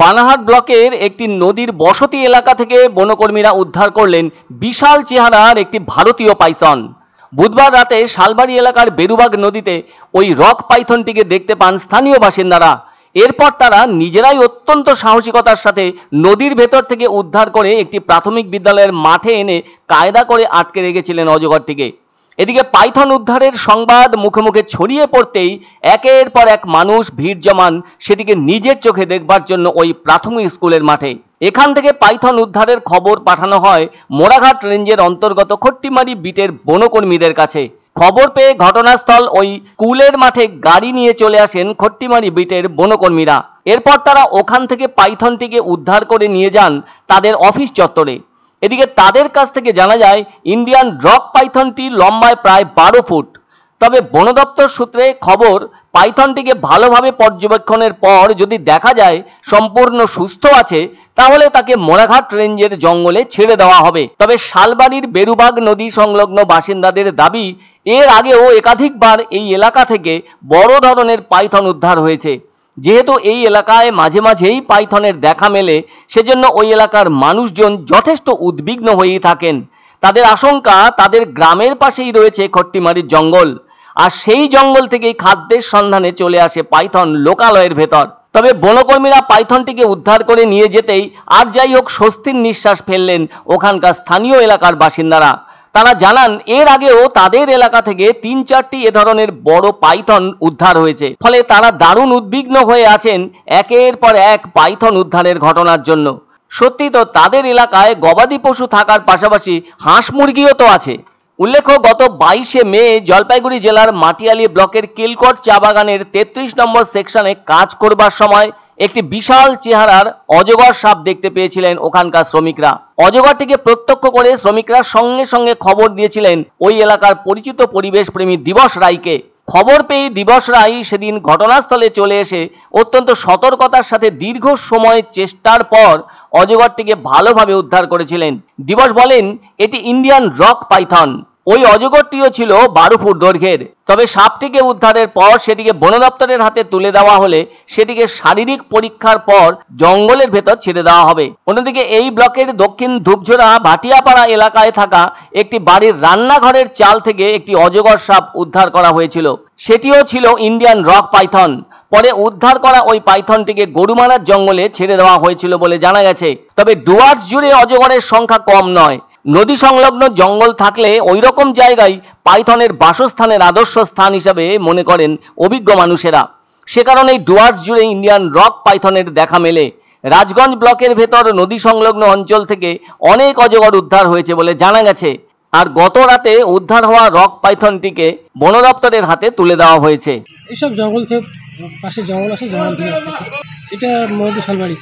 পানাহাট ব্লকের একটি নদীর বসতি এলাকা থেকে বনকর্মীরা উদ্ধার করলেন বিশাল চেহারার একটি ভারতীয় পাইথন। বুধবার রাতে শালবাড়ি এলাকার বেরুবাগ নদীতে ওই রক পাইথনটিকে দেখতে পান স্থানীয় বাসিন্দারা। এরপর তারা নিজেরাই অত্যন্ত সাহসিকতার সাথে নদীর ভেতর থেকে উদ্ধার করে একটি প্রাথমিক বিদ্যালয়ের মাঠে এনে কায়দা করে আটকে রেখেছিলেন অজগরটিকে। এদিকে পাইথন উদ্ধারের সংবাদ মুখে মুখে ছড়িয়ে পড়তেই একের পর এক মানুষ ভিড় জমান সেটিকে নিজের চোখে দেখবার জন্য ওই প্রাথমিক স্কুলের মাঠে। এখান থেকে পাইথন উদ্ধারের খবর পাঠানো হয় মোড়াঘাট রেঞ্জের অন্তর্গত খট্টিমারি বিটের বনকর্মীদের কাছে। খবর পেয়ে ঘটনাস্থল ওই স্কুলের মাঠে গাড়ি নিয়ে চলে আসেন খট্টিমারি বিটের বনকর্মীরা। এরপর তারা ওখান থেকে পাইথনটিকে উদ্ধার করে নিয়ে যান তাদের অফিস চত্বরে। এদিকে তাদের কাছ থেকে জানা যায় ইন্ডিয়ান রক পাইথনটি লম্বায় প্রায় 12 ফুট। তবে বন দপ্তর সূত্রে খবর, পাইথনটিকে ভালোভাবে পর্যবেক্ষণের পর যদি দেখা যায় সম্পূর্ণ সুস্থ আছে তাহলে তাকে মোড়াঘাট রেঞ্জের জঙ্গলে ছেড়ে দেওয়া হবে। তবে শালবাড়ির বেরুবাগ নদী সংলগ্ন বাসিন্দাদের দাবি, এর আগেও একাধিকবার এই এলাকা থেকে বড় ধরনের পাইথন উদ্ধার হয়েছে। যেহেতু এই এলাকায় মাঝে মাঝেই পাইথনের দেখা মেলে, সেজন্য ওই এলাকার মানুষজন যথেষ্ট উদ্বিগ্ন হয়েই থাকেন। তাদের আশঙ্কা, তাদের গ্রামের পাশেই রয়েছে খট্টিমারির জঙ্গল, আর সেই জঙ্গল থেকেই খাদ্যের সন্ধানে চলে আসে পাইথন লোকালয়ের ভেতর। তবে বনকর্মীরা পাইথনটিকে উদ্ধার করে নিয়ে যেতেই আর যাই হোক স্বস্তির নিঃশ্বাস ফেললেন ওখানকার স্থানীয় এলাকার বাসিন্দারা। তারা জানান, এর আগেও তাদের এলাকা থেকে 3-4টি এ ধরনের বড় পাইথন উদ্ধার হয়েছে। ফলে তারা দারুণ উদ্বিগ্ন হয়ে আছেন একের পর এক পাইথন উদ্ধারের ঘটনার জন্য। সত্যি তো তাদের এলাকায় গবাদি পশু থাকার পাশাপাশি হাঁস মুরগিও তো আছে। উল্লেখ্য, গত 22শে মে জলপাইগুড়ি জেলার মাটিয়ালি ব্লকের কিলকট চা বাগানের 33 নম্বর সেকশনে কাজ করবার সময় একটি বিশাল চেহারার অজগর সাপ দেখতে পেয়েছিলেন ওখানকার শ্রমিকরা। অজগরটিকে প্রত্যক্ষ করে শ্রমিকরা সঙ্গে সঙ্গে খবর দিয়েছিলেন ওই এলাকার পরিচিত পরিবেশ প্রেমী দিবস রায়কে। খবর পেয়ে দিবস রায় সেদিন ঘটনাস্থলে চলে এসে অত্যন্ত সতর্কতার সাথে দীর্ঘ সময় চেষ্টার পর অজগরটিকে ভালোভাবে উদ্ধার করেছিলেন। দিবস বলেন, এটি ইন্ডিয়ান রক পাইথন। ওই অজগরটিও ছিল 12 ফুট দৈর্ঘ্যের। তবে সাপটিকে উদ্ধারের পর সেটিকে বন দপ্তরের হাতে তুলে দেওয়া হলে সেটিকে শারীরিক পরীক্ষার পর জঙ্গলের ভেতর ছেড়ে দেওয়া হবে। অন্যদিকে এই ব্লকের দক্ষিণ ধূপঝোড়া ভাটিয়াপাড়া এলাকায় থাকা একটি বাড়ির রান্নাঘরের চাল থেকে একটি অজগর সাপ উদ্ধার করা হয়েছিল। সেটিও ছিল ইন্ডিয়ান রক পাইথন। পরে উদ্ধার করা ওই পাইথনটিকে গরুমারার জঙ্গলে ছেড়ে দেওয়া হয়েছিল বলে জানা গেছে। তবে ডুয়ার্স জুড়ে অজগরের সংখ্যা কম নয়। নদী সংলগ্ন জঙ্গল থাকলে ওই রকম জায়গায় পাইথনের বাসস্থানের আদর্শ স্থান হিসাবে মনে করেন অভিজ্ঞ মানুষেরা। সে কারণেই ডুয়ার্স জুড়ে ইন্ডিয়ান রক পাইথনের দেখা মেলে। রাজগঞ্জ ব্লকের ভেতর নদী সংলগ্ন অঞ্চল থেকে অনেক অজগর উদ্ধার হয়েছে বলে জানা গেছে। আর গত রাতে উদ্ধার হওয়া রক পাইথনটিকে বন দপ্তরের হাতে তুলে দেওয়া হয়েছে। এইসব জঙ্গল থেকে পাশে জঙ্গল আছে, জঙ্গল থেকে আসতেছে। এটা মধ্যে শালবাড়ি।